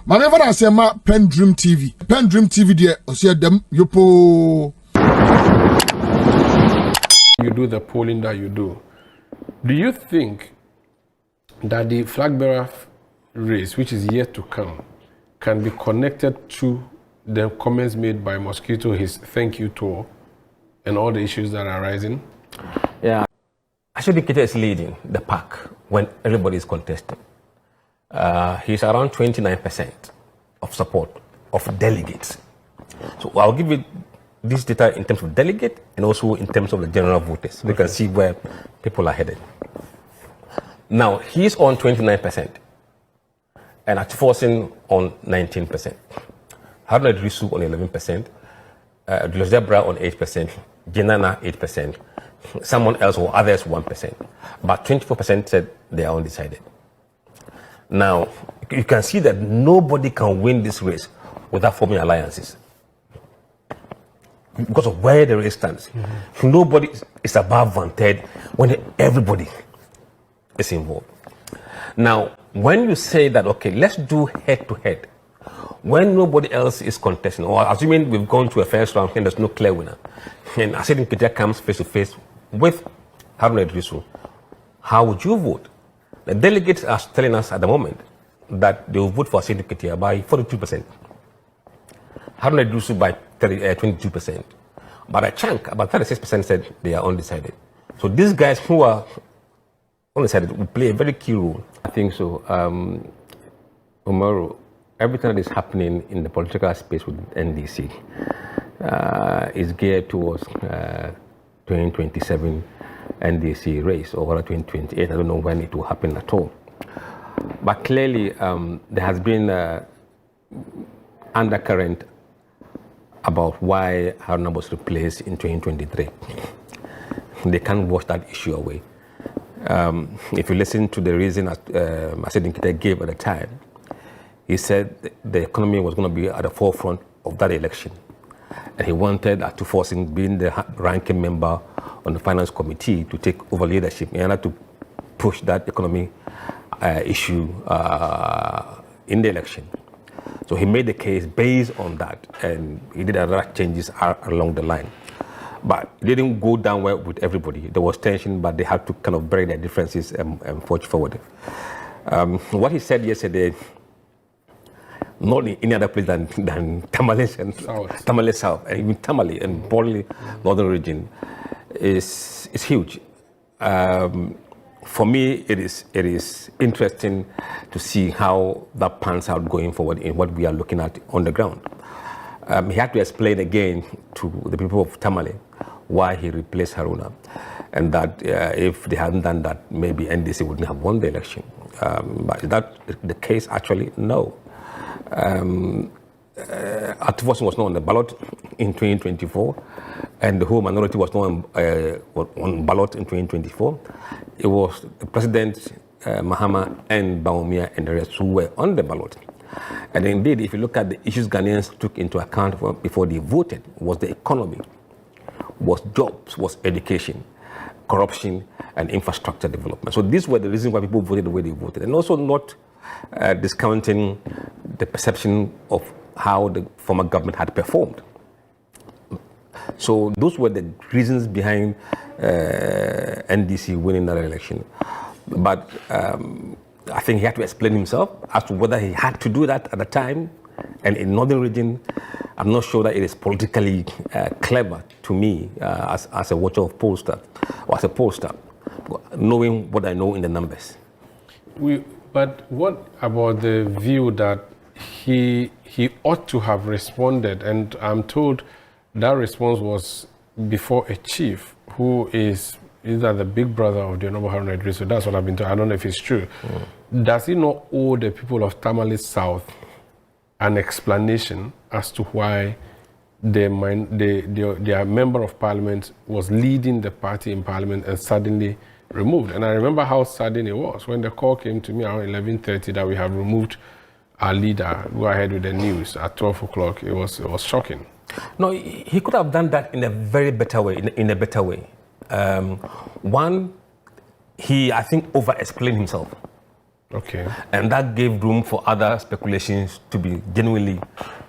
Maneva na sema PENDREAM TV. PENDREAM TV there osia dem yopo. You do the polling that you do. Do you think that the Flagbearer race, which is yet to come, can be connected to the comments made by Mosquito, his thank you tour, and all the issues that are rising? Yeah, actually, Nketiah is leading the pack when everybody is contesting. He's around 29% of support of delegates. So I'll give you this data in terms of delegate and also in terms of the general voters. So you can see where people are headed. Now, he's on 29% and Atiforsin on 19%. Haruna Idrisu on 11%, Dlozebra on 8%, Jenana 8%, someone else or others 1%. But 24% said they are undecided. Now, you can see that nobody can win this race without forming alliances. Because of where the race stands. Nobody is above one-third when everybody is involved. Now, when you say that, okay, let's do head-to-head, when nobody else is contesting, or assuming we've gone to a first round and there's no clear winner, and I said Nketiah comes face-to-face with Haruna Idrisu, how would you vote? The delegates are telling us at the moment that they will vote for Nketiah by 42%. Haruna Idrisu by 22%. But a chunk, about 36% said they are undecided. So these guys who are undecided will play a very key role. I think so. Umaru, everything that is happening in the political space with NDC is geared towards 2027 NDC race or 2028. I don't know when it will happen at all. But clearly, there has been undercurrent about why Haruna was replaced in 2023. They can't wash that issue away. If you listen to the reason Nketiah gave at the time, he said the economy was going to be at the forefront of that election. And he wanted Atiforsin, being the ranking member on the finance committee, to take over leadership in order to push that economy issue in the election. So he made the case based on that, and he did other changes along the line. But it didn't go down well with everybody. There was tension, but they had to kind of bury their differences and forge forward. What he said yesterday, not in any other place than Tamale South, and even Tamale and probably Northern region, is huge. For me, it is interesting to see how that pans out going forward in what we are looking at on the ground. He had to explain again to the people of Tamale why he replaced Haruna, and that if they hadn't done that, maybe NDC wouldn't have won the election. But is that the case? Actually, no. Atiforsin was not on the ballot in 2024, and the whole minority was not on ballot in 2024. It was the President Mahama and Bawumia and the rest who were on the ballot. And indeed, if you look at the issues Ghanaians took into account before they voted, was the economy, was jobs, was education, corruption, and infrastructure development. So these were the reasons why people voted the way they voted, and also not discounting the perception of how the former government had performed. So those were the reasons behind NDC winning that election. But I think he had to explain himself as to whether he had to do that at the time. And in Northern region, I'm not sure that it is politically clever to me as a watcher of pollster, or as a pollster, knowing what I know in the numbers. But what about the view that he ought to have responded? And I'm told that response was before a chief who is either the big brother of the Honorable Haruna Idrisu. So that's what I've been told. I don't know if it's true. Does he not owe the people of Tamale South an explanation as to why their member of parliament was leading the party in parliament and suddenly removed? And I remember how sudden it was when the call came to me around 11:30 that we have removed our leader. Go ahead with the news at 12 o'clock. It was shocking. No, he could have done that in a very better way. In a better way. One, he, I think, over-explained himself. Okay. And that gave room for other speculations to be genuinely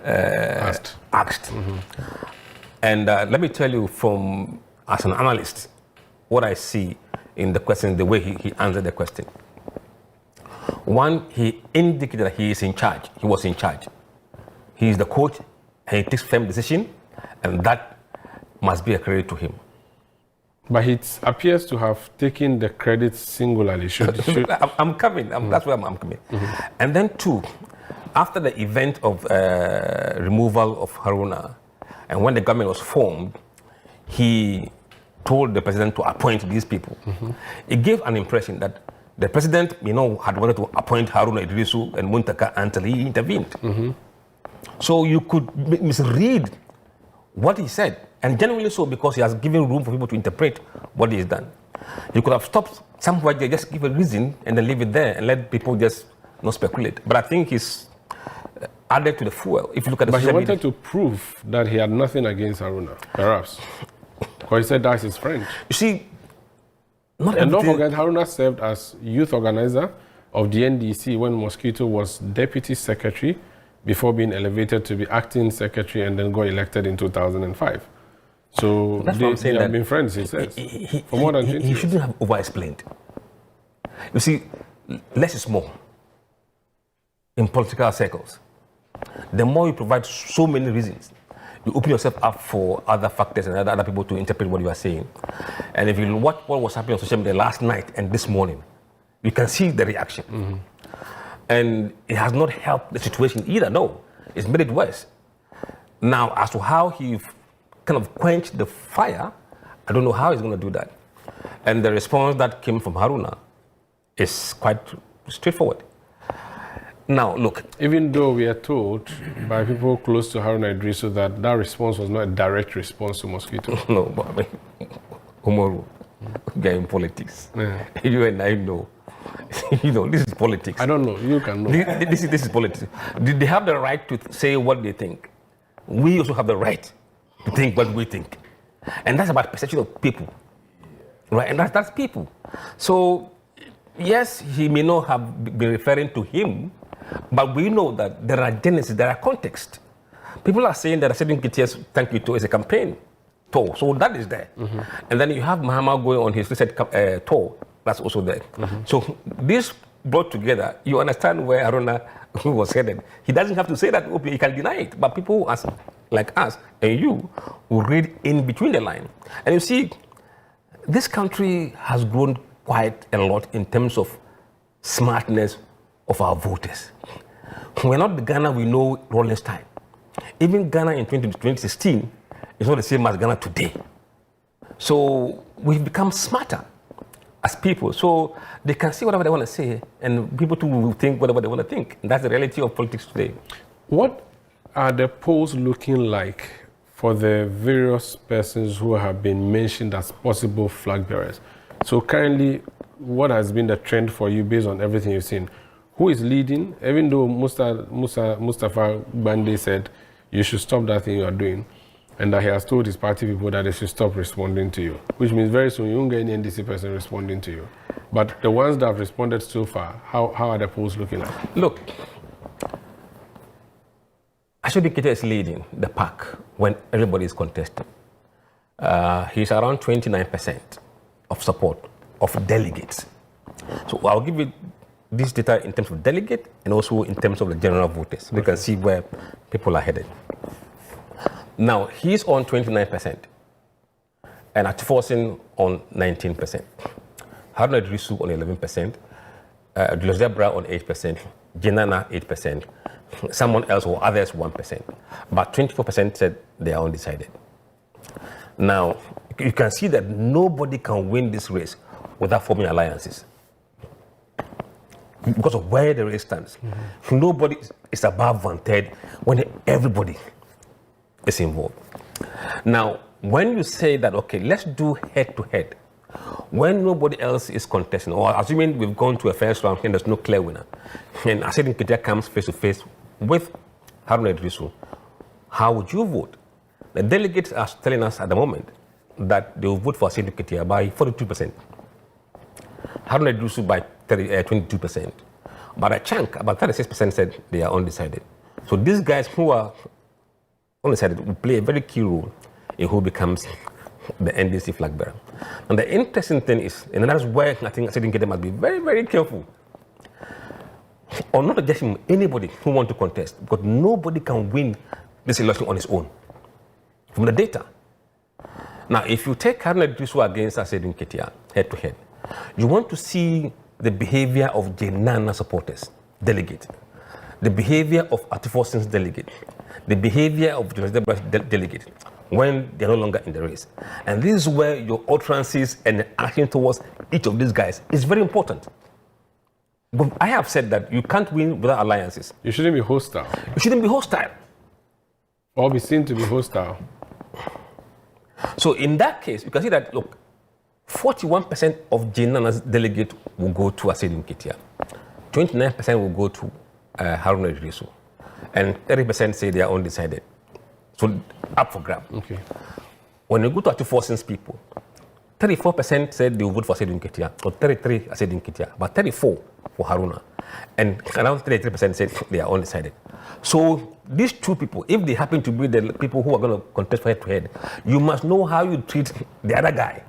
asked. And let me tell you, as an analyst, what I see in the question, the way he answered the question. One, he indicated that he is in charge. He was in charge. He is the coach, and he takes firm decision, and that must be a credit to him. But it appears to have taken the credit singularly. I'm coming. That's where I'm coming. And then two, after the event of removal of Haruna, and when the government was formed, he told the president to appoint these people. It gave an impression that the president, had wanted to appoint Haruna Idrisu and Muntaka until he intervened. So you could misread what he said, and genuinely so, because he has given room for people to interpret what he has done. He could have stopped somewhere, just give a reason and then leave it there and let people just not speculate. But I think he's added to the fuel. If you look at the But he wanted to prove that he had nothing against Haruna, perhaps. Because he said that's his friend. You see, and don't forget, Haruna served as youth organizer of the NDC when Mosquito was deputy secretary before being elevated to be acting secretary and then got elected in 2005. So they have been friends, he says, for more than 20 years. He shouldn't have over-explained. You see, less is more in political circles. The more you provide so many reasons, you open yourself up for other factors and other people to interpret what you are saying. And if you watch what was happening on social media last night and this morning, you can see the reaction. And it has not helped the situation either, no. It's made it worse. Now, as to how he kind of quenched the fire, I don't know how he's going to do that. And the response that came from Haruna is quite straightforward. Now, look. Even though we are told by people close to Haruna Idrisu that response was not a direct response to Mosquito. No, but I mean, Umaru, we are in politics. You and I know. This is politics. I don't know. You can know. This is politics. They have the right to say what they think. We also have the right to think what we think. And that's about perception of people. Right? And that's people. So, yes, he may not have been referring to him, but we know that there are genesis, there are context. People are saying that Nketiah's thank you tour is a campaign tour, so that is there. And then you have Mahama going on his recent tour, that's also there. So this brought together, you understand where Haruna was headed. He doesn't have to say that, he can deny it, but people like us and you will read in between the line. And you see, this country has grown quite a lot in terms of smartness of our voters. We're not the Ghana we know all this time. Even Ghana in 2016 is not the same as Ghana today. So we've become smarter as people. So they can say whatever they want to say, and people too will think whatever they want to think. And that's the reality of politics today. What are the polls looking like for the various persons who have been mentioned as possible flag bearers? So currently, what has been the trend for you based on everything you've seen? Who is leading? Even though Mustafa Bande said you should stop that thing you are doing, and that he has told his party people that they should stop responding to you, which means very soon you won't get any NDC person responding to you. But the ones that have responded so far, how are the polls looking like? Look, Nketiah is leading the pack when everybody is contesting. He's around 29% of support of delegates. So I'll give you this data in terms of delegate and also in terms of the general voters. We can see where people are headed. Now, he's on 29% and Atiforsin on 19%. Haruna Idrisu on 11%, Dlozebra on 8%, Jenana 8%, someone else or others 1%. But 24% said they are undecided. Now, you can see that nobody can win this race without forming alliances, because of where the race stands. Nobody is above one-third when everybody is involved. Now, when you say that, okay, let's do head-to-head, when nobody else is contesting, or assuming we've gone to a first round and there's no clear winner, and Nketiah comes face-to-face with Haruna Idrisu, how would you vote? The delegates are telling us at the moment that they will vote for Nketiah by 42%, Haruna Idrisu by 22%, But a chunk, about 36% said they are undecided. So these guys who are undecided will play a very key role in who becomes the NDC flag bearer. And the interesting thing is, and that's where I think Nketiah must be very, very careful. Or not just him, anybody who wants to contest, because nobody can win this election on his own. From the data. Now, if you take Haruna Iddrisu against Nketiah head to head, you want to see the behavior of Jenana supporters, delegate, the behavior of Atiforsin's delegate, the behavior of the delegate when they're no longer in the race. And this is where your utterances and action towards each of these guys is very important. But I have said that you can't win without alliances. You shouldn't be hostile. You shouldn't be hostile. Or be seen to be hostile. So in that case, you can see that, look, 41% of Jenana's delegate will go to Nketiah. 29% will go to Haruna Iddrisu. And 30% say they are undecided. So up for grab. Okay. When you go to Atiforsin's people, 34% said they will vote for Nketiah, or 33 Nketiah, but 34 for Haruna. And around 33% said they are undecided. So these two people, if they happen to be the people who are going to contest head to head, you must know how you treat the other guy.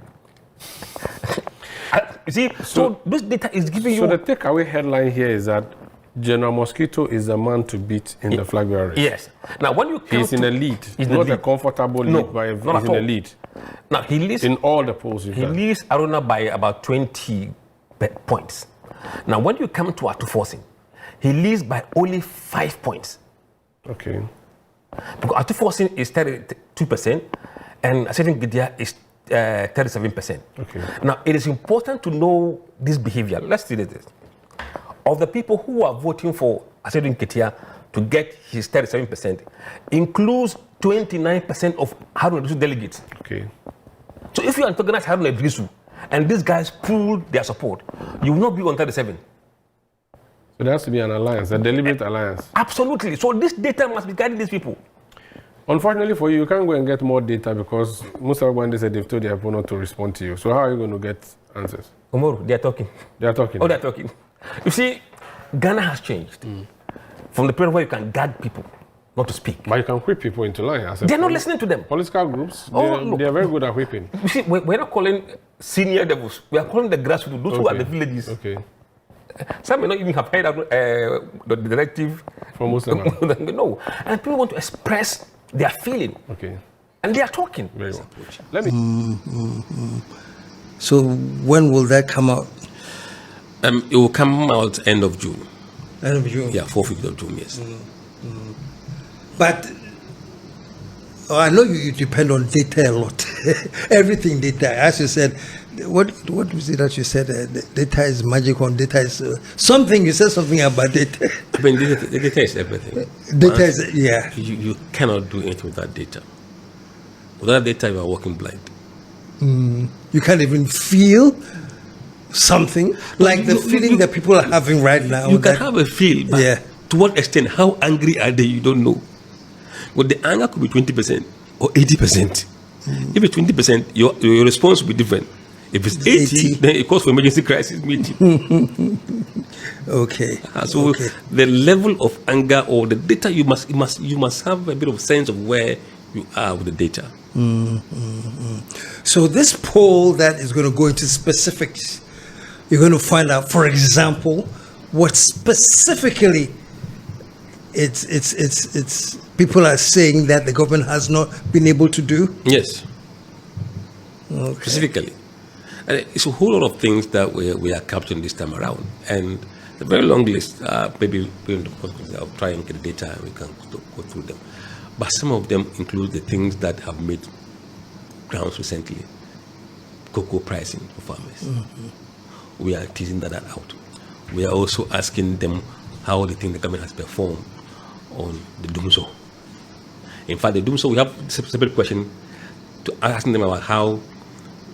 You see, so this data is giving you... So the takeaway headline here is that General Mosquito is the man to beat in the flag bearer race. Yes. Now, when you he's in a lead. He's not a comfortable lead, but he's in a lead. Now, he leads... In all the polls he leads Haruna by about 20 points. Now, when you come to Atiforsin, he leads by only 5 points. Okay. Because Atiforsin is 32% and Nketiah is 37%. Okay. Now, it is important to know this behavior. Let's see this. Of the people who are voting for Nketiah to get his 37%, includes 29% of Haruna Iddrisu delegates. Okay. So if you antagonize Haruna Iddrisu and these guys pool their support, you will not be on 37. So there has to be an alliance, a deliberate alliance. Absolutely. So this data must be guiding these people. Unfortunately for you, you can't go and get more data because Mussa said they've told their opponent to respond to you. So how are you going to get answers? Umaru, they are talking. They are talking. Oh, they are talking. You see, Ghana has changed from the period where you can guard people not to speak. But you can whip people into line. They're not listening to them. Political groups, they are very good at whipping. You see, we're not calling senior devils. We are calling the grassroots, those who are the villages. Okay. Some may not even have heard the directive from Mussa. No. And people want to express their feeling. Okay. And they are talking. Very well. Let me. So when will that come out? It will come out end of June. End of June? Yeah, 4th week of June, yes. But I know you depend on data a lot. Everything data. As you said, what was it that you said? Data is magical. Data is something. You said something about data. I mean, data is everything. Data is, yeah. You cannot do anything without data. Without data, you are walking blind. You can't even feel something like the feeling that people are having right now. You can have a feel, but to what extent? How angry are they? You don't know. But the anger could be 20% or 80%. If it's 20%, your response will be different. If it's 80, then it calls for emergency crisis meeting. Okay. So the level of anger or the data, you must have a bit of sense of where you are with the data. So this poll that is going to go into specifics, you're going to find out, for example, what specifically it's people are saying that the government has not been able to do. Yes. Okay. Specifically. And it's a whole lot of things that we are capturing this time around. And the very long list, maybe I'll try and get the data and we can go through them. But some of them include the things that have made grounds recently. Cocoa pricing for farmers. We are teasing that out. We are also asking them how they think the government has performed on the Dumso. In fact, the Dumso, we have a separate question to asking them about how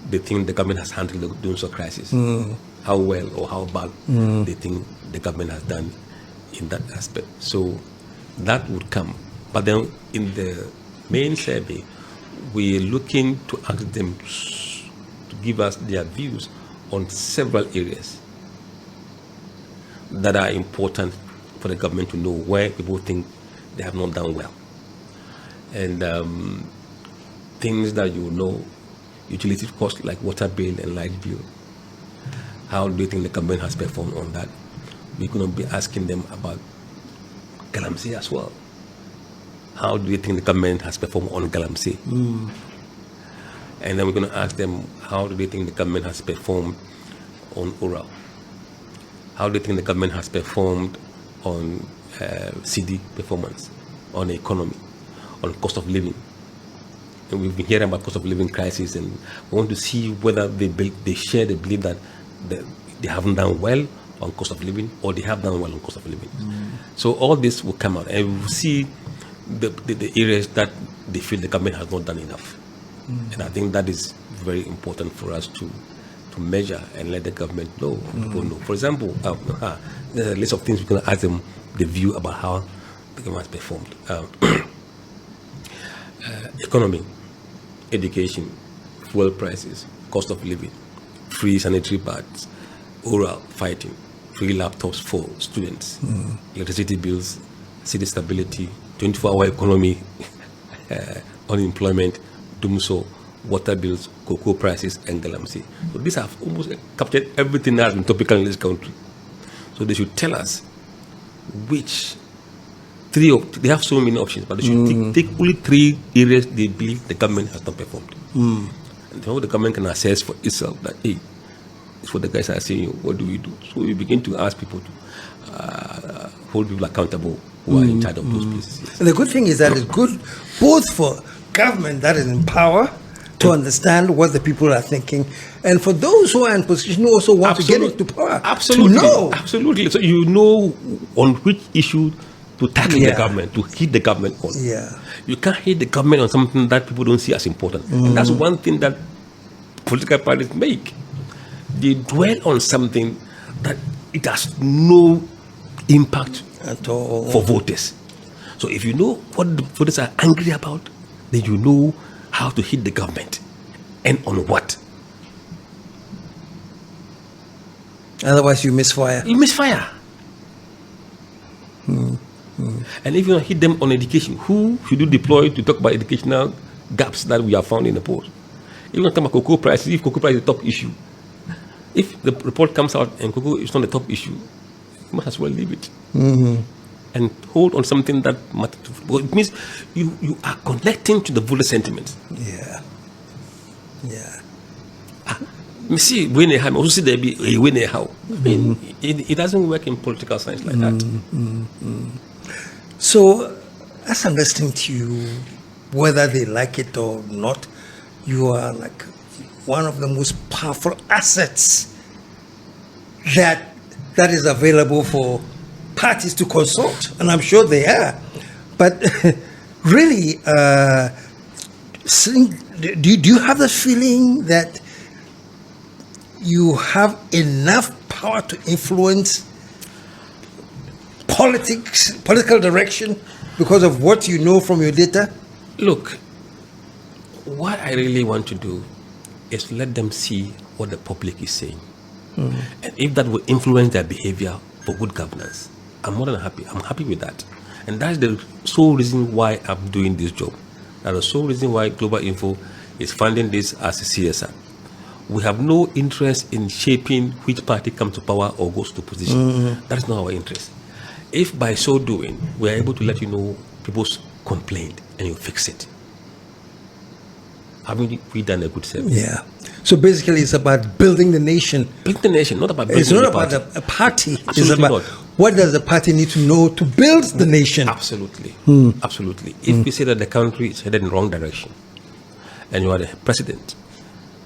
they think the government has handled the Dumso crisis. How well or how bad they think the government has done in that aspect. So that would come. But then in the main survey, we're looking to ask them to give us their views on several areas. that are important for the government to know where people think they have not done well. And things that you know, utility costs like water bill and light bill. How do you think the government has performed on that? We're going to be asking them about Galamsey as well. How do you think the government has performed on Galamsey? And then we're going to ask them, how do they think the government has performed on Ural? How do you think the government has performed on CD performance, on the economy, on cost of living? And we've been hearing about cost of living crisis, and we want to see whether they share the belief that they haven't done well on cost of living, or they have done well on cost of living. So all this will come out, and we'll see the areas that they feel the government has not done enough. And I think that is very important for us to measure and let the government know, people know. For example, there's a list of things we're going to ask them the view about how the government has performed. Economy, education, fuel prices, cost of living, free sanitary pads, oral fighting, free laptops for students, electricity bills, city stability, 24-hour economy, unemployment, Dumso, water bills, cocoa prices, and Galamsey. So these have almost captured everything that has been topical in this country. So they should tell us which they have so many options, but they should take only 3 areas they believe the government has not performed. And how the government can assess for itself that, hey, it's what the guys are saying, what do we do? So we begin to ask people to hold people accountable who are in charge of those places. And the good thing is that it's good both for government that is in power to understand what the people are thinking, and for those who are in position who also want to get into power, to know. Absolutely. So you know on which issue to tackle the government, to hit the government on. You can't hit the government on something that people don't see as important. And that's one thing that political parties make. They dwell on something that it has no impact at all for voters. So if you know what the voters are angry about, then you know how to hit the government and on what. Otherwise you misfire. You misfire. And if you don't hit them on education, who should you deploy to talk about educational gaps that we have found in the polls? If you want to talk about cocoa prices, if cocoa price is the top issue, if the report comes out and cocoa is not the top issue, you must as well leave it. And hold on something that matters. It means you are connecting to the voter sentiment. Me see when they have, also see there be when they how. I mean, it doesn't work in political science like that. So, as I'm listening to you, whether they like it or not, you are like one of the most powerful assets that is available for parties to consult, and I'm sure they are. But really, do you have the feeling that you have enough power to influence political direction because of what you know from your data? Look, what I really want to do is let them see what the public is saying. And if that will influence their behavior for good governance, I'm more than happy. I'm happy with that. And that's the sole reason why I'm doing this job. That's the sole reason why Global Info is funding this as a CSR. We have no interest in shaping which party comes to power or goes to position. That is not our interest. If by so doing, we are able to let you know people's complaint and you fix it, haven't we done a good service? Yeah. So basically, it's about building the nation. Building the nation, not about building It's not a about party. a party. Absolutely It's about not. what does the party need to know to build the nation. Absolutely. Absolutely. If we say that the country is headed in the wrong direction, and you are the president,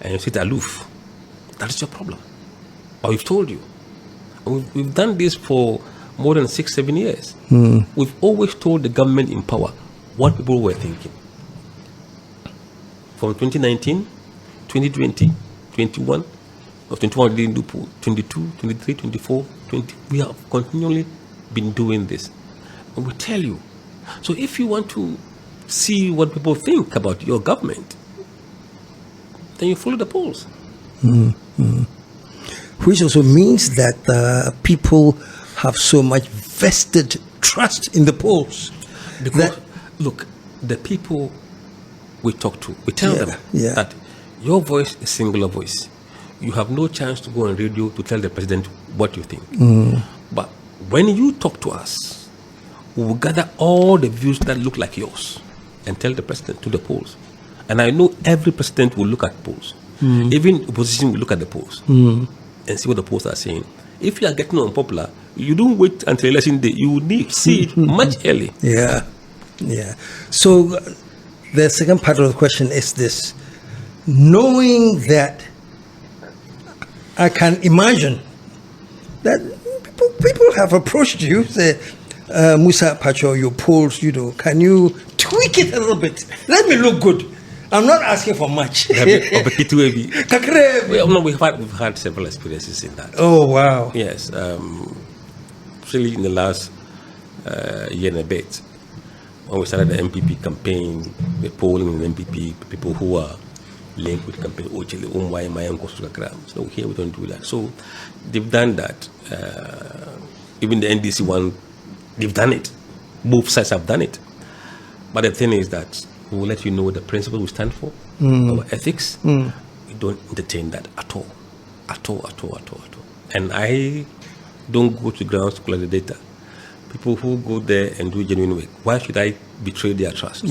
and you sit aloof, that is your problem. Or we've told you. And we've done this for more than 6-7 years. We've always told the government in power what people were thinking. From 2019, 2020, 21, of 21 we didn't do poll, 22, 23, 24, 20. We have continually been doing this. And we tell you. So if you want to see what people think about your government, then you follow the polls. Which also means that people have so much vested trust in the polls. Because, look, the people we talk to, we tell them that your voice is singular voice. You have no chance to go on radio to tell the president what you think. But when you talk to us, we will gather all the views that look like yours and tell the president to the polls. And I know every president will look at polls. Even opposition will look at the polls and see what the polls are saying. If you are getting unpopular, you don't wait until election day. You will see it much early. Yeah. So the second part of the question is this. Knowing that, I can imagine that people have approached you, say, Mussa Pacho, your polls, can you tweak it a little bit? Let me look good. I'm not asking for much. We've had several experiences in that. Oh, wow. Yes. Really in the last year and a bit, when we started the MPP campaign, the polling in the MPP, people who are linked with campaign, so here we don't do that. So they've done that. Even the NDC one, they've done it. Both sides have done it. But the thing is that we will let you know the principle we stand for, our ethics. We don't entertain that at all. And I don't go to grounds to collect the data. People who go there and do genuine work, why should I betray their trust?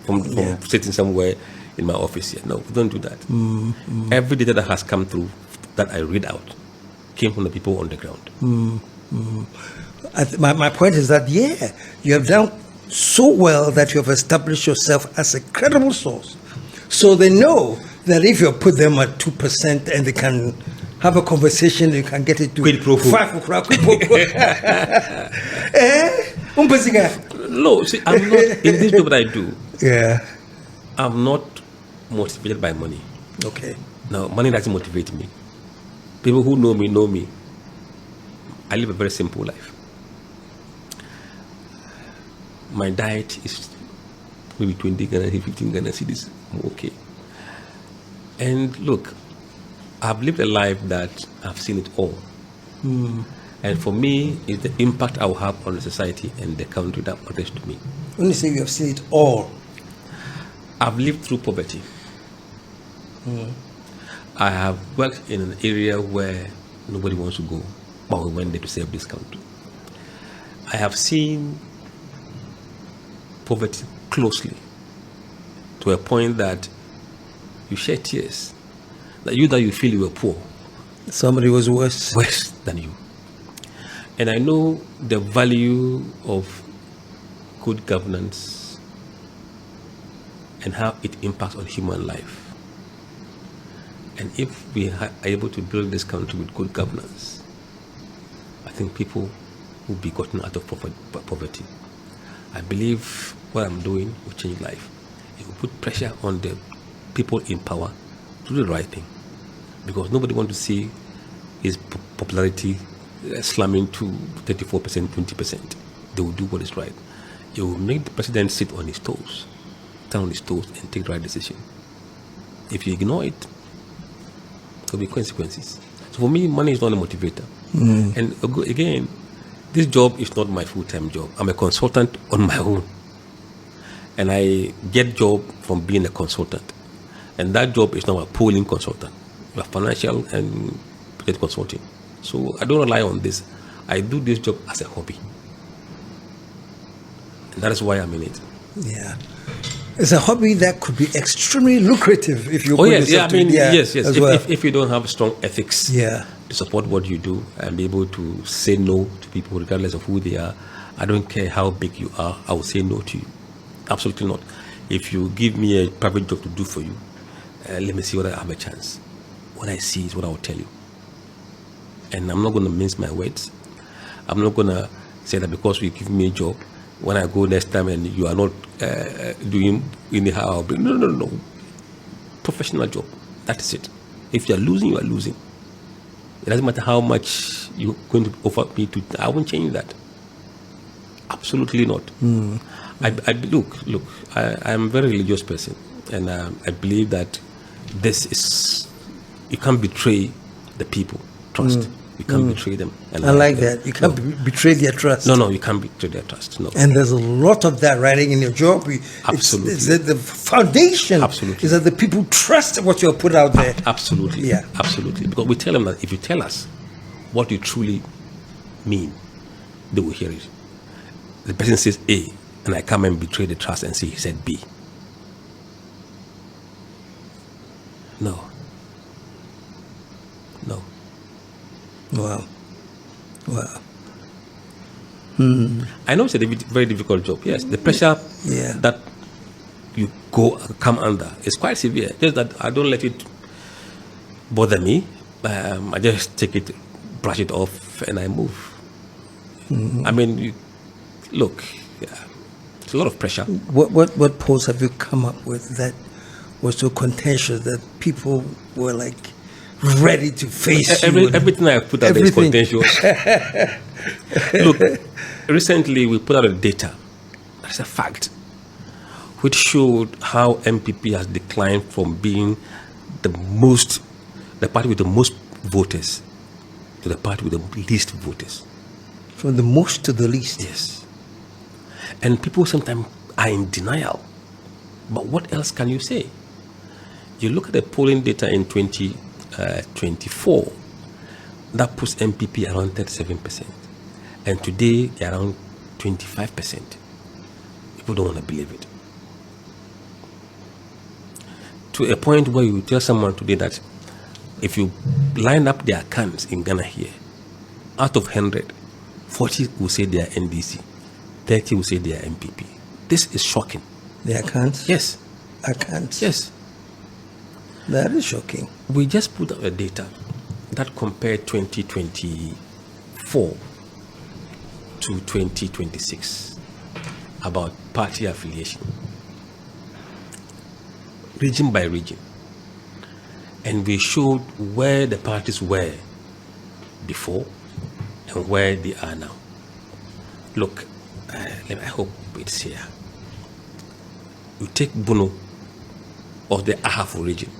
From sitting somewhere in my office here. No, we don't do that. Every data that has come through that I read out came from the people on the ground. My point is that, you have done so well that you have established yourself as a credible source. So they know that if you put them at 2% and they can have a conversation, you can get it to 5%. No, see, I'm not, in this job that I do, I'm not motivated by money. Okay. No, money doesn't motivate me. People who know me. I live a very simple life. My diet is maybe 20 Ghana, 15 Ghana cedis. I'm okay. And look, I've lived a life that I've seen it all. And for me, it's the impact I will have on the society and the country that matters to me. When you say you have seen it all, I've lived through poverty. I have worked in an area where nobody wants to go, but we went there to save this country. I have seen poverty closely to a point that you shed tears. That you feel you were poor. Somebody was worse Than you. And I know the value of good governance and how it impacts on human life. And if we are able to build this country with good governance, I think people will be gotten out of poverty. I believe what I'm doing will change life. It will put pressure on the people in power to do the right thing. Because nobody wants to see his popularity slamming to 34%, 20%. They will do what is right. It will make the president sit on his toes, turn on his toes and take the right decision. If you ignore it, there will be consequences. So for me, money is not a motivator. And again, this job is not my full-time job. I'm a consultant on my own. And I get job from being a consultant. And that job is not a polling consultant. But financial and project consulting. So I don't rely on this. I do this job as a hobby. And that is why I'm in it. Yeah. It's a hobby that could be extremely lucrative if you yes. Well. If you don't have strong ethics to support what you do and be able to say no to people regardless of who they are, I don't care how big you are, I will say no to you. Absolutely not. If you give me a private job to do for you, let me see whether I have a chance. What I see is what I will tell you. And I'm not going to mince my words. I'm not going to say that because you give me a job, when I go next time and you are not doing anyhow, I'll be, no. Professional job. That is it. If you are losing, you are losing. It doesn't matter how much you're going to offer me to. I won't change that. Absolutely not. Look. I am a very religious person, and I believe that this is, you can't betray the people. Trust. You can't betray them. And I like that. You can't betray their trust. No, you can't betray their trust. No. And there's a lot of that writing in your job. Absolutely. It's the foundation Absolutely. is that the people trust what you're put out there. Absolutely. Yeah. Absolutely. Because we tell them that if you tell us what you truly mean, they will hear it. The person says A, and I come and betray the trust and say he said B. No. Wow. I know it's a very difficult job. Yes, the pressure that you come under is quite severe. Just that I don't let it bother me. I just take it, brush it off, and I move. I mean, look, it's a lot of pressure. What posts have you come up with that was so contentious that people were like ready to face you? Everything I put out there is contentious. Look, recently we put out a data, that's a fact, which showed how MPP has declined from being the party with the most voters to the party with the least voters. From the most to the least? Yes. And people sometimes are in denial. But what else can you say? You look at the polling data in 2024, that puts MPP around 37%. And today, they're around 25%. People don't want to believe it. To a point where you tell someone today that if you line up their accounts in Ghana here, out of 100, 40 will say they are NDC, 30 will say they are MPP. This is shocking. Their accounts? Yes. Accounts? Yes. That is shocking. We just put out a data that compared 2024 to 2026 about party affiliation, region by region. And we showed where the parties were before and where they are now. Look, I hope it's here. You take Bono of the Ahafo region.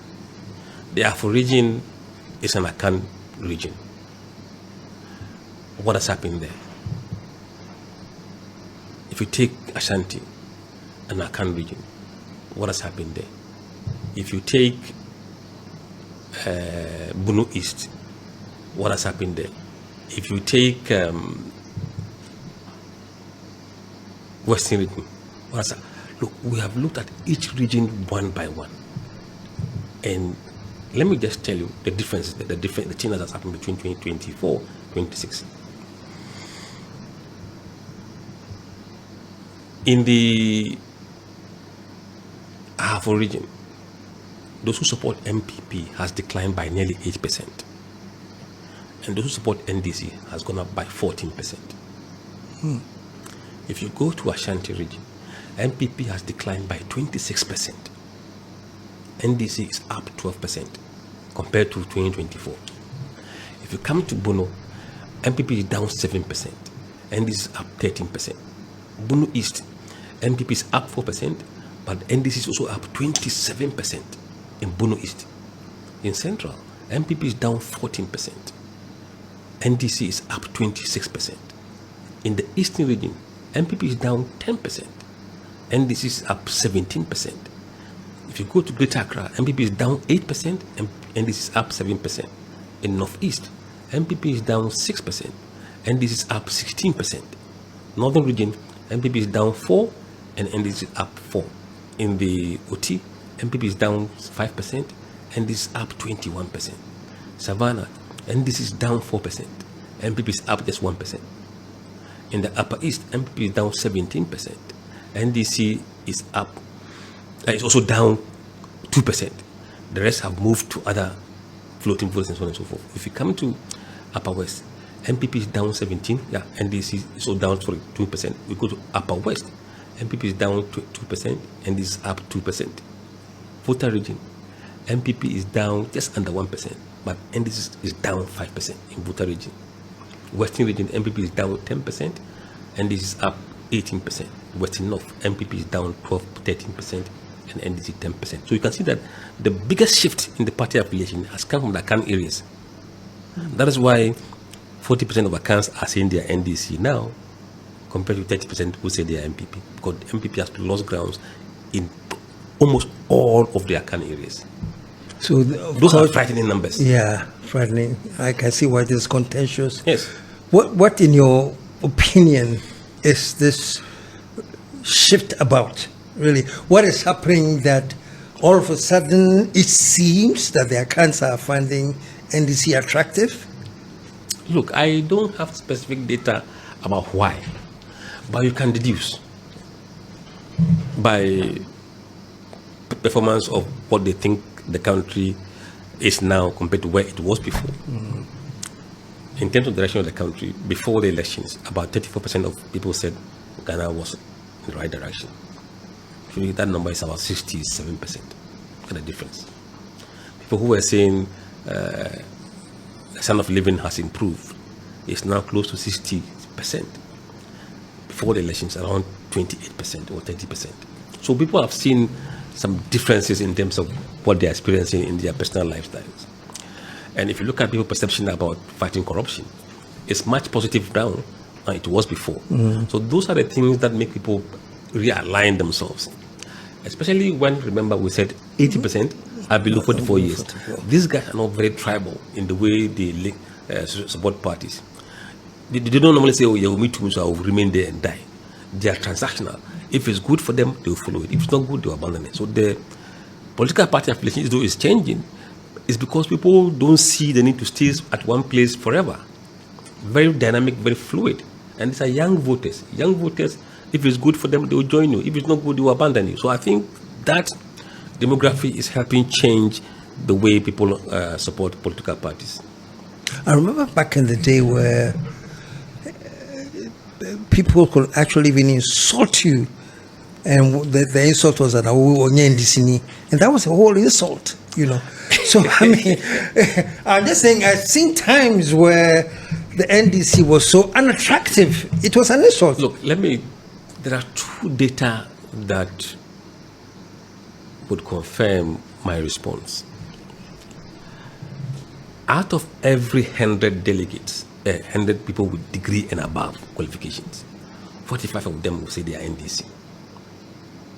The Ahafo region is an Akan region. What has happened there? If you take Ashanti, an Akan region, what has happened there? If you take Bunu East, what has happened there? If you take Western region, what has happened? Look, we have looked at each region one by one. And let me just tell you the difference, the change that has happened between 2024 and 2026. In the Ahafo region, those who support MPP has declined by nearly 8%. And those who support NDC has gone up by 14%. If you go to Ashanti region, MPP has declined by 26%. NDC is up 12% compared to 2024. If you come to Bono, MPP is down 7%. NDC is up 13%. Bono East, MPP is up 4%, but NDC is also up 27% in Bono East. In Central, MPP is down 14%. NDC is up 26%. In the Eastern region, MPP is down 10%. NDC is up 17%. If you go to Greater Accra, MPP is down 8% and NDC is up 7%. In Northeast, MPP is down 6% and NDC is up 16%. Northern region, MPP is down 4% and NDC is up 4%. In the OT, MPP is down 5% and NDC is up 21%. Savannah, NDC is down 4%, MPP is up just 1%. In the Upper East, MPP is down 17%. NDC is up, it's also down 2%. The rest have moved to other floating votes and so on and so forth. If you come to Upper West, MPP is down 17%, NDC is also down 2%. We go to Upper West, MPP is down 2%, NDC is up 2%. Volta region, MPP is down just under 1%, but NDC is down 5% in Volta region. Western region, MPP is down 10%, NDC is up 18%. Western North, MPP is down 13%, and NDC 10%. So you can see that the biggest shift in the party affiliation has come from the Akan areas. That is why 40% of accounts are saying they are NDC now, compared to 30% who say they are MPP. Because MPP has lost grounds in almost all of their account areas. So those are frightening numbers. Yeah, frightening. I can see why it is contentious. Yes. What in your opinion is this shift about? Really, what is happening that all of a sudden it seems that the accounts are finding NDC attractive? Look, I don't have specific data about why, but you can deduce by performance of what they think the country is now compared to where it was before. In terms of the direction of the country, before the elections, about 34% of people said Ghana was in the right direction. Actually, that number is about 67%. Look at the difference. People who were saying the standard of living has improved is now close to 60%. Before the elections, around 28% or 30%. So people have seen some differences in terms of what they're experiencing in their personal lifestyles. And if you look at people's perception about fighting corruption, it's much positive now than it was before. So those are the things that make people realign themselves. Especially when, remember, we said 80% have been below 44 years. These guys are not very tribal in the way they link, support parties. They don't normally say, oh, yeah, me too, so I will remain there and die. They are transactional. If it's good for them, they will follow it. If it's not good, they will abandon it. So the political party affiliation, though, is changing. It's because people don't see the need to stay at one place forever. Very dynamic, very fluid. And these are young voters. Young voters, if it's good for them, they will join you. If it's not good, they will abandon you. So I think that demography is helping change the way people support political parties. I remember back in the day where people could actually even insult you, and the insult was that and that was a whole insult, you know. So I mean, I'm just saying, I've seen times where the NDC was so unattractive, it was an insult. Look, there are two data that would confirm my response. Out of every 100 delegates, 100 people with degree and above qualifications, 45 of them will say they are NDC.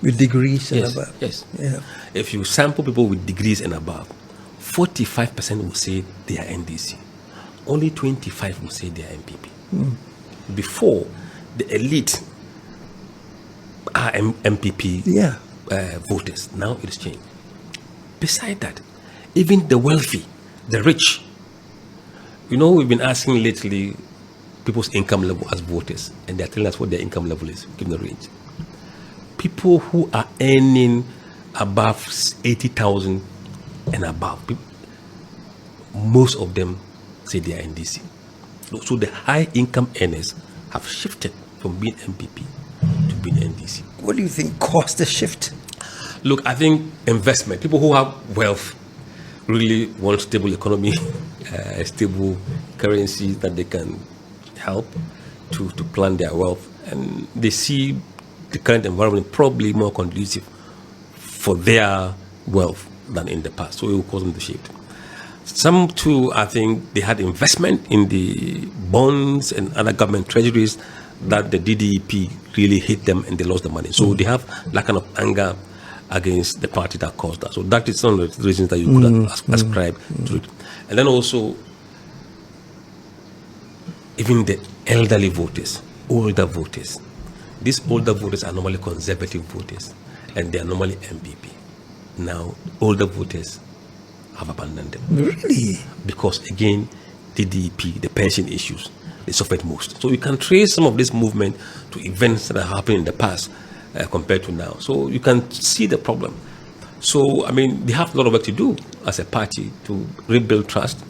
With degrees and Yes, above? yes. Yeah. If you sample people with degrees and above, 45% will say they are NDC. Only 25 will say they are MPP. Before, the elite are MPP voters. Now it has changed. Beside that, even the wealthy, the rich, you know, we've been asking lately people's income level as voters, and they're telling us what their income level is, given the range. People who are earning above 80,000 and above, most of them say they are NDC. So the high income earners have shifted from being MPP to being NDC. What do you think caused the shift? Look, I think investment. People who have wealth really want stable economy, stable currency that they can help to plan their wealth. And they see the current environment probably more conducive for their wealth than in the past. So it will cause them to shift. Some too, I think they had investment in the bonds and other government treasuries that the DDEP really hit them and they lost the money. So they have that kind of anger against the party that caused that. So that is some of the reasons that you could ascribe to it. And then also, even the elderly voters, older voters. These older voters are normally conservative voters, and they are normally MPP. Now, older voters have abandoned them. Really? Because again, the DDP, the pension issues, they suffered most. So you can trace some of this movement to events that have happened in the past compared to now. So you can see the problem. So, I mean, they have a lot of work to do as a party to rebuild trust,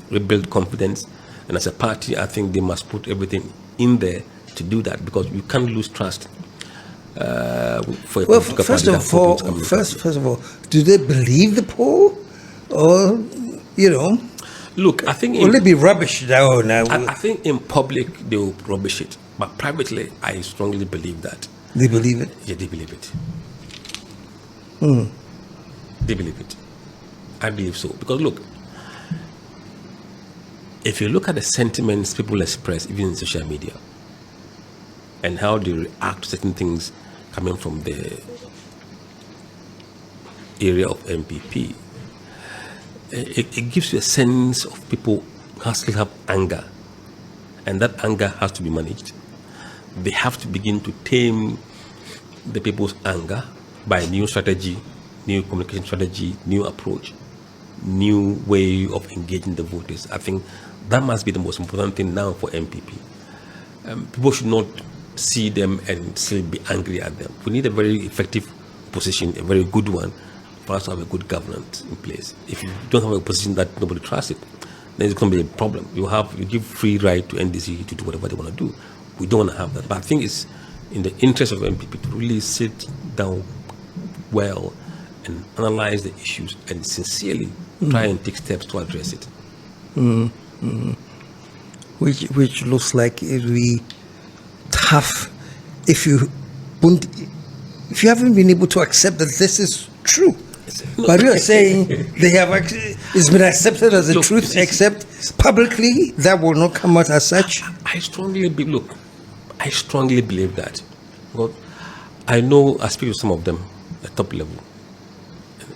rebuild confidence. And as a party, I think they must put everything in there to do that, because you can't lose trust for a political first party. First of all, do they believe the poll? Or, you know, look, I think will it be rubbish now? I think in public they will rubbish it, but privately, I strongly believe that. They believe it? Yeah, they believe it. They believe it. I believe so. Because look, if you look at the sentiments people express, even in social media, and how they react to certain things coming from the area of MPP, it gives you a sense of people who still have anger, and that anger has to be managed. They have to begin to tame the people's anger by new strategy, new communication strategy, new approach, new way of engaging the voters. I think that must be the most important thing now for MPP. People should not see them and still be angry at them. We need a very effective position, a very good one, for us to have a good governance in place. If you don't have a position that nobody trusts it, then it's going to be a problem. You give free right to NDC to do whatever they want to do. We don't want to have that. But I think it's in the interest of MPP to really sit down well and analyze the issues and sincerely try and take steps to address it. Which looks like it will be tough if you haven't been able to accept that this is true. But you are saying it's been accepted as the truth, except publicly that will not come out as such. I strongly believe that. Well, I speak to some of them at top level.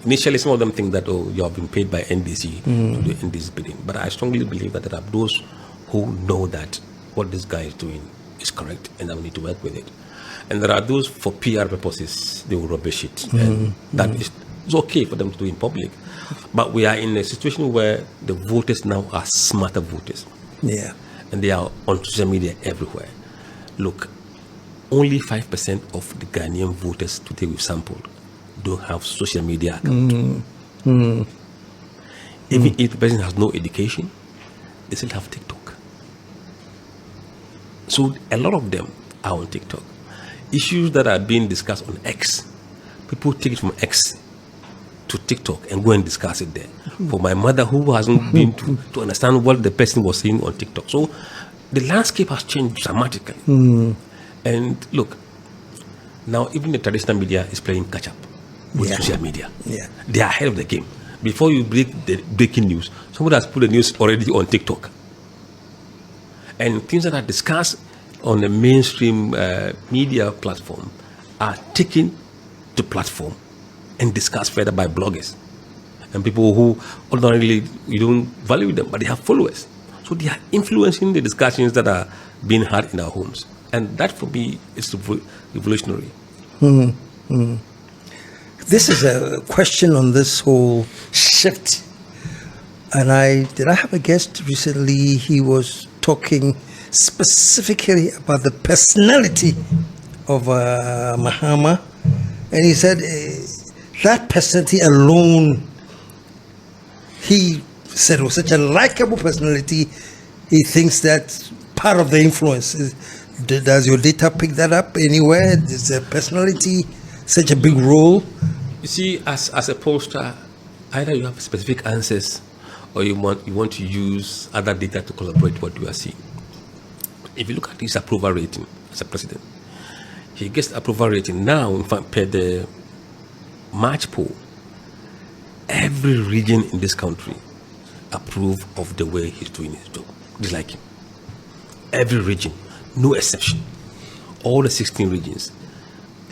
Initially, some of them think that, you have been paid by NDC to do NDC bidding. But I strongly believe that there are those who know that what this guy is doing is correct and that we need to work with it. And there are those for PR purposes, they will rubbish it. And that is it's okay for them to do in public. But we are in a situation where the voters now are smarter voters. Yeah. And they are on social media everywhere. Look, only 5% of the Ghanaian voters today we've sampled don't have social media account. Even if the person has no education, they still have TikTok. So a lot of them are on TikTok. Issues that are being discussed on X, people take it from X to TikTok and go and discuss it there. For my mother who hasn't been to understand what the person was saying on TikTok. So the landscape has changed dramatically. And look, now even the traditional media is playing catch up with social media. Yeah. They are ahead of the game. Before you break the breaking news, somebody has put the news already on TikTok. And things that are discussed on the mainstream media platform are taken to platform and discussed further by bloggers and people who ordinarily you don't value them, but they have followers. So they are influencing the discussions that are being had in our homes. And that for me is revolutionary. This is a question on this whole shift. And I have a guest recently, he was talking specifically about the personality of Mahama. And he said that personality alone, he said, was such a likable personality. He thinks that part of the influence is, does your data pick that up anywhere? Is the personality such a big role? You see, as a pollster, either you have specific answers or you want to use other data to collaborate what you are seeing. If you look at his approval rating as a president, he gets the approval rating now, in fact, per the March poll, every region in this country approve of the way he's doing his job. Just like him. Every region, no exception. All the 16 regions,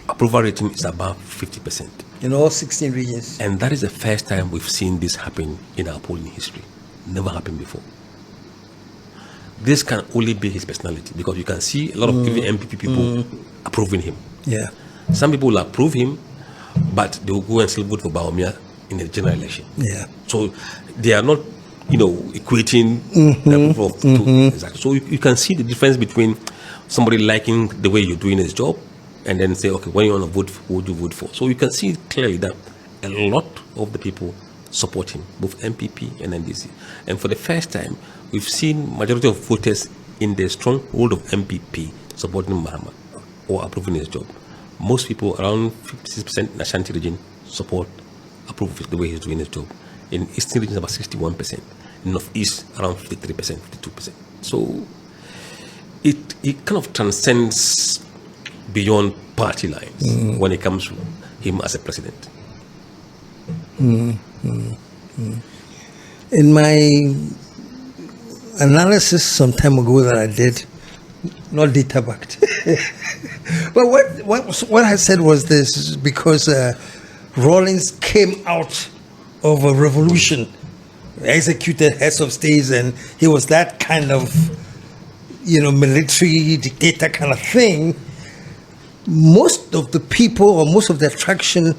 approval rating is above 50%. In all 16 regions. And that is the first time we've seen this happen in our polling history. Never happened before. This can only be his personality, because you can see a lot of even MPP people approving him. Yeah. Some people will approve him, but they will go and still vote for Baumia in the general election. Yeah. So they are not, equating the approval of two. Exactly. So you can see the difference between somebody liking the way you're doing his job and then say, okay, when you want to vote, who would you vote for? So you can see clearly that a lot of the people support him, both MPP and NDC. And for the first time, we've seen majority of voters in the stronghold of MPP supporting Mahama or approving his job. Most people, around 56% in Ashanti region, approve of the way he's doing his job. In Eastern region, about 61%. In Northeast, around 53%, 52%. So it kind of transcends beyond party lines when it comes to him as a president. In my analysis some time ago that I did, not data backed. But what I said was this, because Rawlings came out of a revolution, executed heads of states, and he was that kind of, military dictator kind of thing. Most of the people, or most of the attraction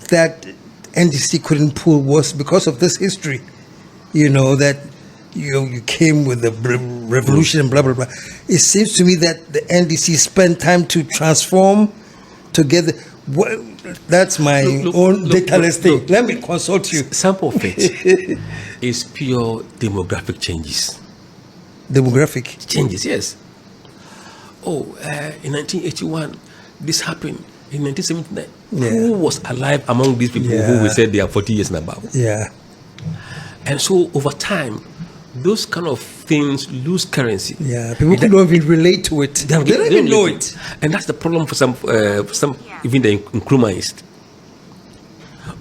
that NDC couldn't pull was because of this history, that you came with the revolution and blah, blah, blah. It seems to me that the NDC spent time to transform together. That's my own dataless thing. Let me consult you. Sample of it is pure demographic changes. Demographic Changes, yes. In 1981, this happened. In 1979, who was alive among these people who we said they are 40 years and above? Yeah. And so over time, those kind of things lose currency. Yeah, people don't even relate to it. They don't even know it. And that's the problem for some even the Nkrumahist.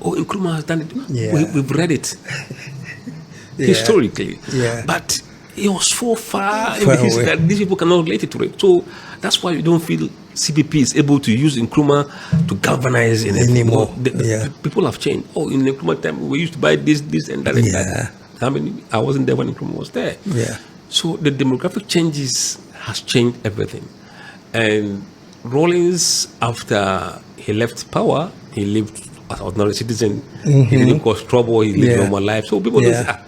Nkrumah has done it. Yeah. We've read it historically. Yeah. But it was so far in the history that these people cannot relate it to it. So that's why you don't feel CPP is able to use Nkrumah to galvanize in anymore. People have changed. In Nkrumah time, we used to buy this and that and that. I wasn't there when Nkrumah was there. Yeah. So the demographic changes has changed everything. And Rawlings, after he left power, he lived as an ordinary citizen. He didn't cause trouble. He lived a normal life. So people don't say,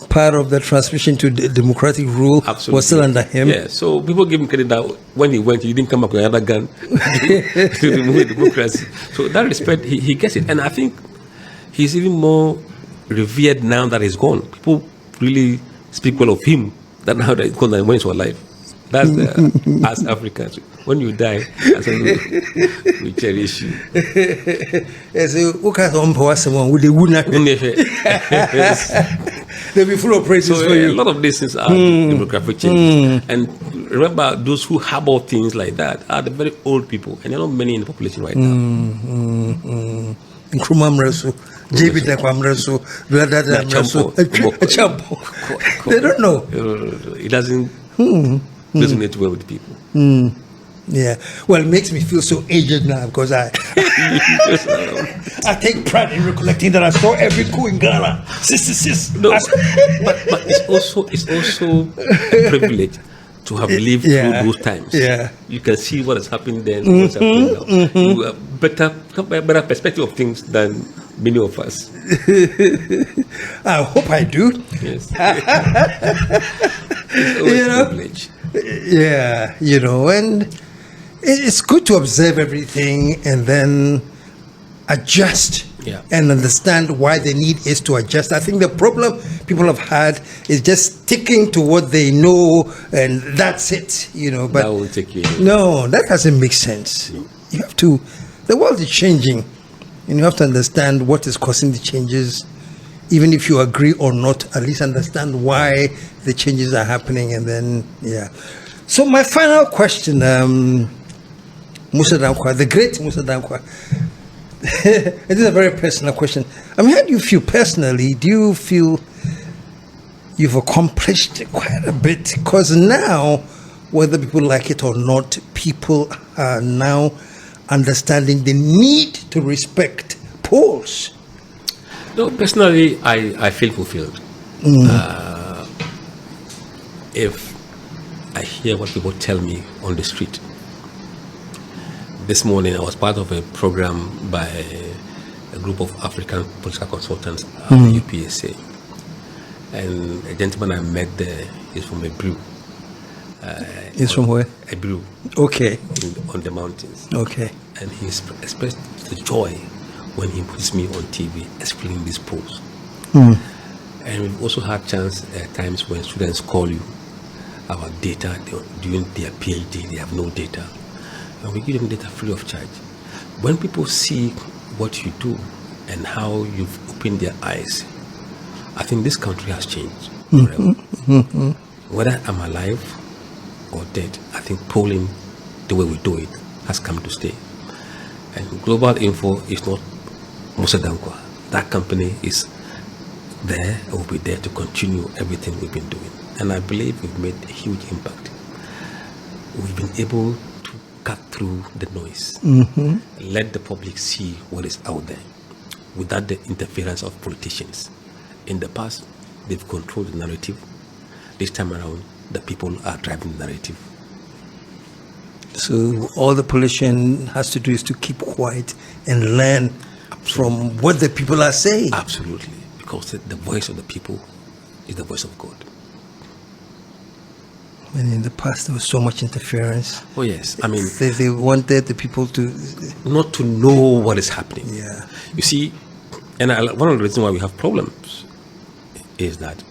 part of the transmission to democratic rule was still under him. Yeah, so people give him credit that when he went, he didn't come back with another gun to remove democracy. So that respect, he gets it. And I think he's even more revered now that he's gone. People really speak well of him than now that he's gone than when he's alive. That's as Africans. When you die, that's when we cherish you. They'll be full of praises so, for you. A lot of these things are demographic changes. And remember, those who harbor things like that are the very old people, and there are not many in the population right now. Nkrumah Mresu, JB Dankwah Mresu, Vladada Mresu, they don't know. It doesn't resonate well with people. Yeah, well, it makes me feel so aged now because I take pride in recollecting that I saw every coup in Ghana. No, but it's also a privilege to have lived through those times. Yeah, you can see what has happened then, what's happening now. You have better perspective of things than many of us. I hope I do. Yes, it's always a privilege. Yeah, and it's good to observe everything and then adjust and understand why the need is to adjust. I think the problem people have had is just sticking to what they know and that's it, But that will take you. No, that doesn't make sense. You have to. The world is changing, and you have to understand what is causing the changes. Even if you agree or not, at least understand why the changes are happening, and then So my final question. Mussa Dankwah, the great Mussa Dankwah. It is a very personal question. How do you feel personally? Do you feel you've accomplished quite a bit? Because now, whether people like it or not, people are now understanding the need to respect polls. No, personally, I feel fulfilled. If I hear what people tell me on the street. This morning, I was part of a program by a group of African political consultants at the UPSA. And a gentleman I met there is from Ebru. He's from where? Ebru. Okay. On the mountains. Okay. And he expressed the joy when he puts me on TV explaining these polls. And we've also had times when students call you about data during their PhD, they have no data. And we give them data free of charge. When people see what you do and how you've opened their eyes, I think this country has changed forever. Whether I'm alive or dead, I think polling, the way we do it, has come to stay. And Global Info is not Mussa Dankwah. That company is there and will be there to continue everything we've been doing. and I believe we've made a huge impact. We've been able to cut through the noise, let the public see what is out there without the interference of politicians. In the past, they've controlled the narrative. This time around, the people are driving the narrative. So all the politician has to do is to keep quiet and learn from what the people are saying. Absolutely, because the voice of the people is the voice of God. And in the past, there was so much interference. Oh yes, I mean, They wanted the people to... not to know what is happening. Yeah. You see, and one of the reasons why we have problems is that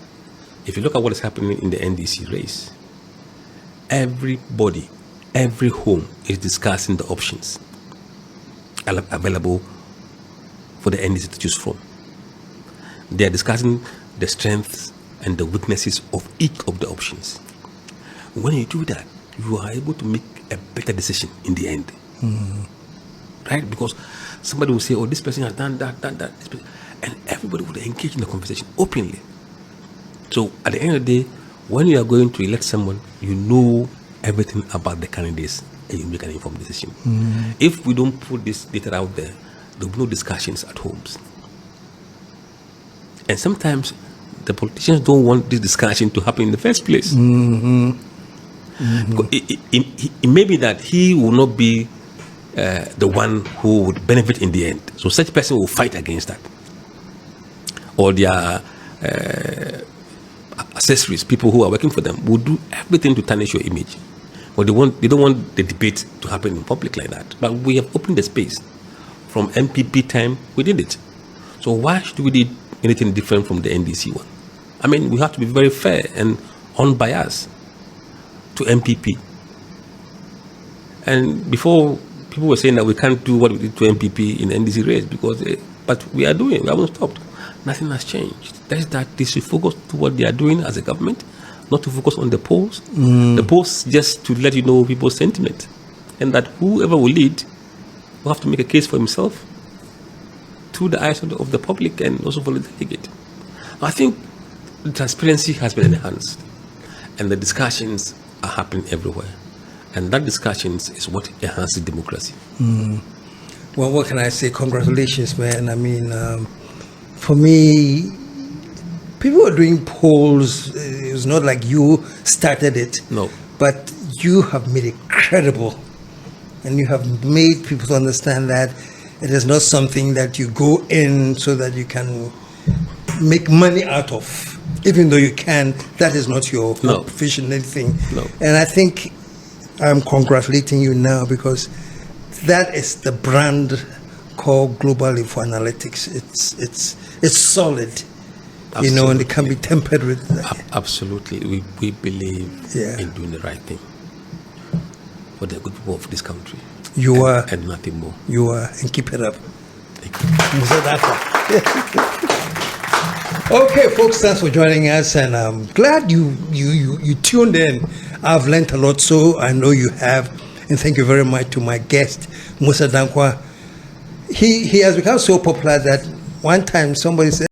if you look at what is happening in the NDC race, everybody, every home is discussing the options available for the NDC to choose from. They are discussing the strengths and the weaknesses of each of the options. When you do that, you are able to make a better decision in the end. Right? Because somebody will say, oh, this person has done that, and everybody will engage in the conversation openly. So at the end of the day, when you are going to elect someone, you know everything about the candidates and you make an informed decision. If we don't put this data out there, there will be no discussions at homes. And sometimes the politicians don't want this discussion to happen in the first place. It may be that he will not be the one who would benefit in the end. So such person will fight against that. Or their accessories, people who are working for them, will do everything to tarnish your image. But they don't want the debate to happen in public like that. But we have opened the space. From MPP time, we did it. So why should we do anything different from the NDC one? I mean, we have to be very fair and unbiased to MPP. And before, people were saying that we can't do what we did to MPP in the NDC race but we are doing. We haven't stopped. Nothing has changed. That is that they should focus to what they are doing as a government, not to focus on the polls. The polls just to let you know people's sentiment, and that whoever will lead will have to make a case for himself through the eyes of the public and also for the delegate. I think the transparency has been enhanced, and the discussions are happening everywhere, and that discussions is what enhances democracy. Well, what can I say? Congratulations, man. I mean, for me, people are doing polls. It's not like you started it. No. But you have made it credible. And you have made people understand that it is not something that you go in so that you can make money out of. Even though you can, that is not your profession, anything. No. And I think I'm congratulating you now because that is the brand called Global Info Analytics. It's solid. Absolutely. You know, and it can be tempered with... Absolutely. We believe in doing the right thing for the good people of this country. You are. And nothing more. You are. And keep it up. Thank you. Mussa Dankwah. Okay, folks, thanks for joining us. And I'm glad you tuned in. I've learned a lot, so I know you have. And thank you very much to my guest, Mussa Dankwah. He has become so popular that one time somebody said,